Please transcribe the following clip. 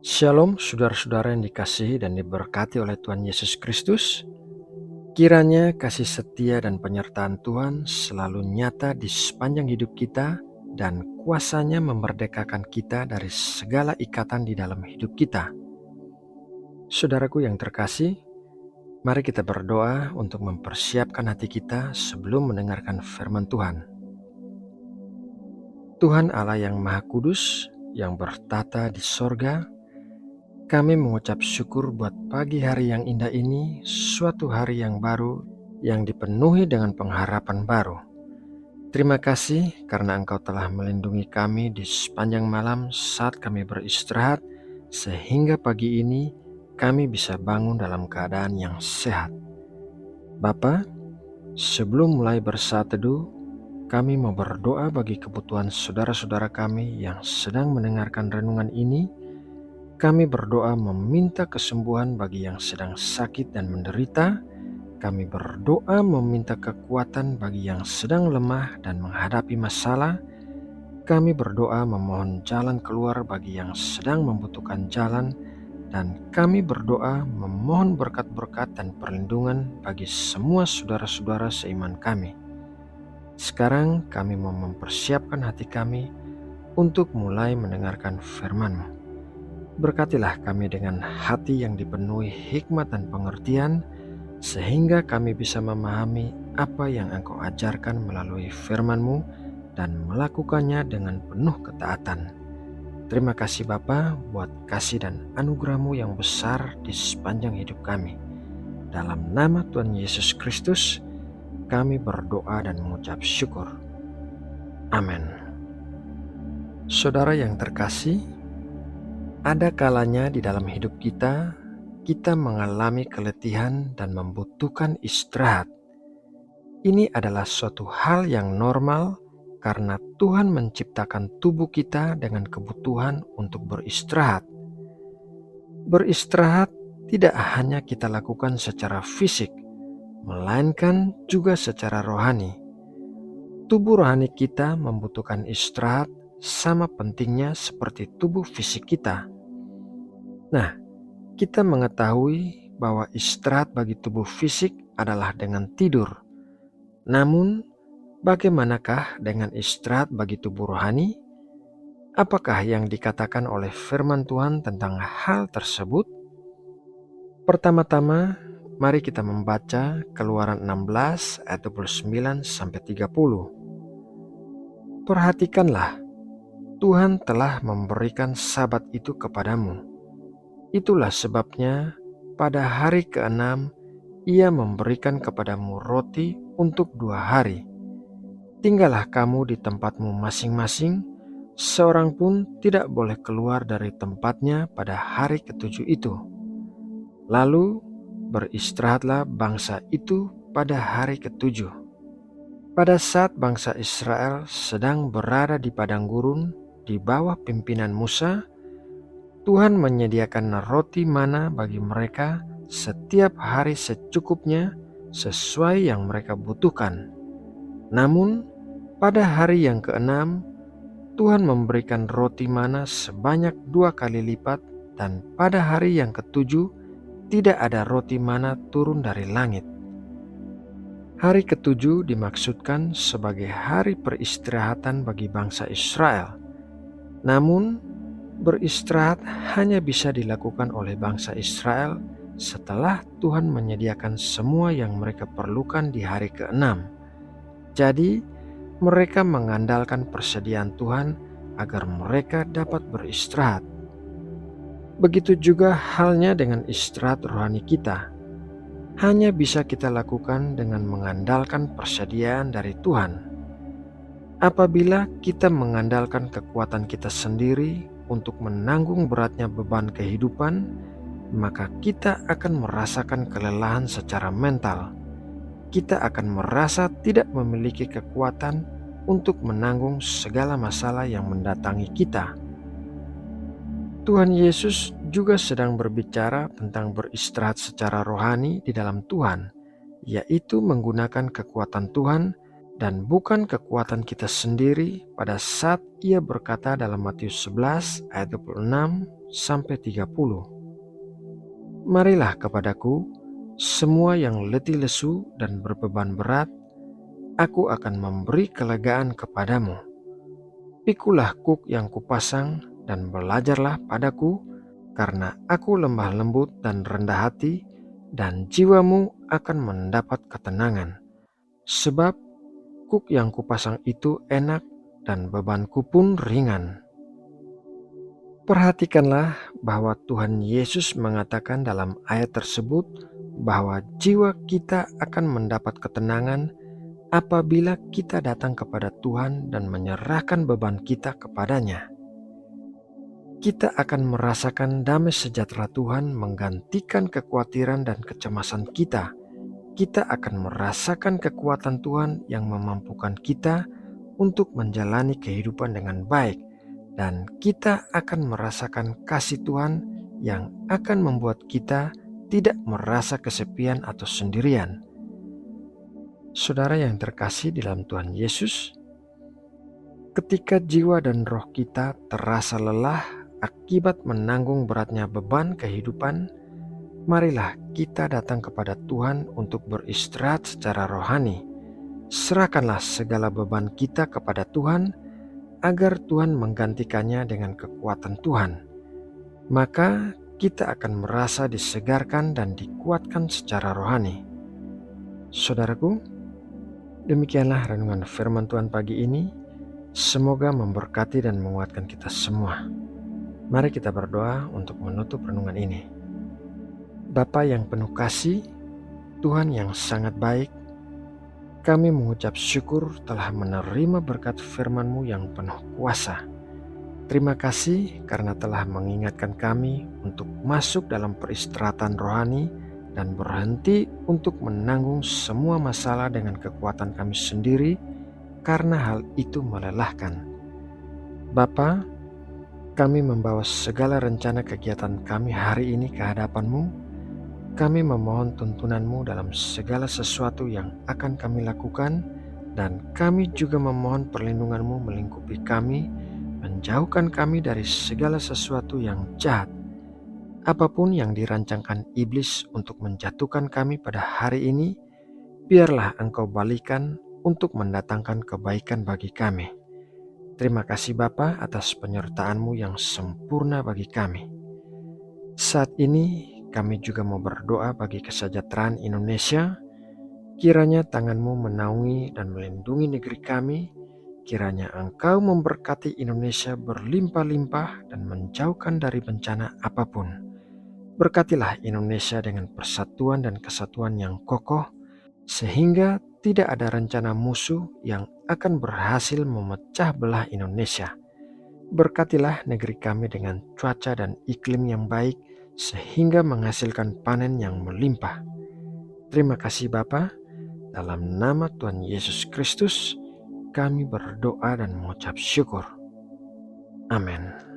Shalom saudara-saudara yang dikasihi dan diberkati oleh Tuhan Yesus Kristus. Kiranya kasih setia dan penyertaan Tuhan selalu nyata di sepanjang hidup kita dan kuasanya memerdekakan kita dari segala ikatan di dalam hidup kita. Saudaraku yang terkasih, mari kita berdoa untuk mempersiapkan hati kita sebelum mendengarkan firman Tuhan. Tuhan Allah yang Maha Kudus, yang bertata di sorga, kami mengucap syukur buat pagi hari yang indah ini, suatu hari yang baru yang dipenuhi dengan pengharapan baru. Terima kasih karena Engkau telah melindungi kami di sepanjang malam saat kami beristirahat, sehingga pagi ini kami bisa bangun dalam keadaan yang sehat. Bapa, sebelum mulai bersaat teduh, kami mau berdoa bagi kebutuhan saudara-saudara kami yang sedang mendengarkan renungan ini. Kami berdoa meminta kesembuhan bagi yang sedang sakit dan menderita. Kami berdoa meminta kekuatan bagi yang sedang lemah dan menghadapi masalah. Kami berdoa memohon jalan keluar bagi yang sedang membutuhkan jalan. Dan kami berdoa memohon berkat-berkat dan perlindungan bagi semua saudara-saudara seiman kami. Sekarang kami mau mempersiapkan hati kami untuk mulai mendengarkan firman-Mu. Berkatilah kami dengan hati yang dipenuhi hikmat dan pengertian, sehingga kami bisa memahami apa yang Engkau ajarkan melalui firman-Mu dan melakukannya dengan penuh ketaatan. Terima kasih Bapa buat kasih dan anugerah-Mu yang besar di sepanjang hidup kami. Dalam nama Tuhan Yesus Kristus, kami berdoa dan mengucap syukur. Amin. Saudara yang terkasih, ada kalanya di dalam hidup kita mengalami keletihan dan membutuhkan istirahat. Ini adalah suatu hal yang normal karena Tuhan menciptakan tubuh kita dengan kebutuhan untuk beristirahat. Beristirahat tidak hanya kita lakukan secara fisik, melainkan juga secara rohani. Tubuh rohani kita membutuhkan istirahat sama pentingnya seperti tubuh fisik kita. Nah, kita mengetahui bahwa istirahat bagi tubuh fisik adalah dengan tidur. Namun, bagaimanakah dengan istirahat bagi tubuh rohani? Apakah yang dikatakan oleh firman Tuhan tentang hal tersebut? Pertama-tama, mari kita membaca Keluaran 16 ayat 29-30. Perhatikanlah, Tuhan telah memberikan Sabat itu kepadamu. Itulah sebabnya pada hari ke-6 Ia memberikan kepadamu roti untuk 2 hari. Tinggallah kamu di tempatmu masing-masing, seorang pun tidak boleh keluar dari tempatnya pada hari ke-7 itu. Lalu beristirahatlah bangsa itu pada hari ke-7. Pada saat bangsa Israel sedang berada di padang gurun di bawah pimpinan Musa, Tuhan menyediakan roti mana bagi mereka setiap hari secukupnya sesuai yang mereka butuhkan. Namun pada hari yang ke-6 Tuhan memberikan roti mana sebanyak 2 kali lipat, dan pada hari yang ke-7 tidak ada roti mana turun dari langit. Hari ke-7 dimaksudkan sebagai hari peristirahatan bagi bangsa Israel. Namun beristirahat hanya bisa dilakukan oleh bangsa Israel setelah Tuhan menyediakan semua yang mereka perlukan di hari ke-6. Jadi, mereka mengandalkan persediaan Tuhan agar mereka dapat beristirahat. Begitu juga halnya dengan istirahat rohani kita. Hanya bisa kita lakukan dengan mengandalkan persediaan dari Tuhan. Apabila kita mengandalkan kekuatan kita sendiri untuk menanggung beratnya beban kehidupan, maka kita akan merasakan kelelahan secara mental. Kita akan merasa tidak memiliki kekuatan untuk menanggung segala masalah yang mendatangi kita. Tuhan Yesus juga sedang berbicara tentang beristirahat secara rohani di dalam Tuhan, yaitu menggunakan kekuatan Tuhan dan bukan kekuatan kita sendiri pada saat Ia berkata dalam Matius 11 ayat 26 sampai 30. Marilah kepadaku, semua yang letih lesu dan berbeban berat, aku akan memberi kelegaan kepadamu. Pikulah kuk yang kupasang dan belajarlah padaku, karena aku lemah lembut dan rendah hati, dan jiwamu akan mendapat ketenangan. Sebab kuk yang kupasang itu enak dan bebanku pun ringan. Perhatikanlah bahwa Tuhan Yesus mengatakan dalam ayat tersebut bahwa jiwa kita akan mendapat ketenangan apabila kita datang kepada Tuhan dan menyerahkan beban kita kepadanya. Kita akan merasakan damai sejahtera Tuhan menggantikan kekhawatiran dan kecemasan kita. Kita akan merasakan kekuatan Tuhan yang memampukan kita untuk menjalani kehidupan dengan baik. Dan kita akan merasakan kasih Tuhan yang akan membuat kita tidak merasa kesepian atau sendirian. Saudara yang terkasih di dalam Tuhan Yesus, ketika jiwa dan roh kita terasa lelah akibat menanggung beratnya beban kehidupan, marilah kita datang kepada Tuhan untuk beristirahat secara rohani. Serahkanlah segala beban kita kepada Tuhan, agar Tuhan menggantikannya dengan kekuatan Tuhan. Maka kita akan merasa disegarkan dan dikuatkan secara rohani. Saudaraku, demikianlah renungan firman Tuhan pagi ini. Semoga memberkati dan menguatkan kita semua. Mari kita berdoa untuk menutup renungan ini. Bapa yang penuh kasih, Tuhan yang sangat baik, kami mengucap syukur telah menerima berkat firman-Mu yang penuh kuasa. Terima kasih karena telah mengingatkan kami untuk masuk dalam peristirahatan rohani dan berhenti untuk menanggung semua masalah dengan kekuatan kami sendiri, karena hal itu melelahkan. Bapa, kami membawa segala rencana kegiatan kami hari ini ke hadapan-Mu. Kami memohon tuntunan-Mu dalam segala sesuatu yang akan kami lakukan, dan kami juga memohon perlindungan-Mu melingkupi kami, menjauhkan kami dari segala sesuatu yang jahat. Apapun yang dirancangkan iblis untuk menjatuhkan kami pada hari ini, biarlah Engkau balikan untuk mendatangkan kebaikan bagi kami. Terima kasih Bapa atas penyertaan-Mu yang sempurna bagi kami. Saat ini kami juga mau berdoa bagi kesejahteraan Indonesia. Kiranya tangan-Mu menaungi dan melindungi negeri kami. Kiranya Engkau memberkati Indonesia berlimpah-limpah dan menjauhkan dari bencana apapun. Berkatilah Indonesia dengan persatuan dan kesatuan yang kokoh, sehingga tidak ada rencana musuh yang akan berhasil memecah belah Indonesia. Berkatilah negeri kami dengan cuaca dan iklim yang baik, sehingga menghasilkan panen yang melimpah. Terima kasih Bapa, dalam nama Tuhan Yesus Kristus kami berdoa dan mengucap syukur. Amin.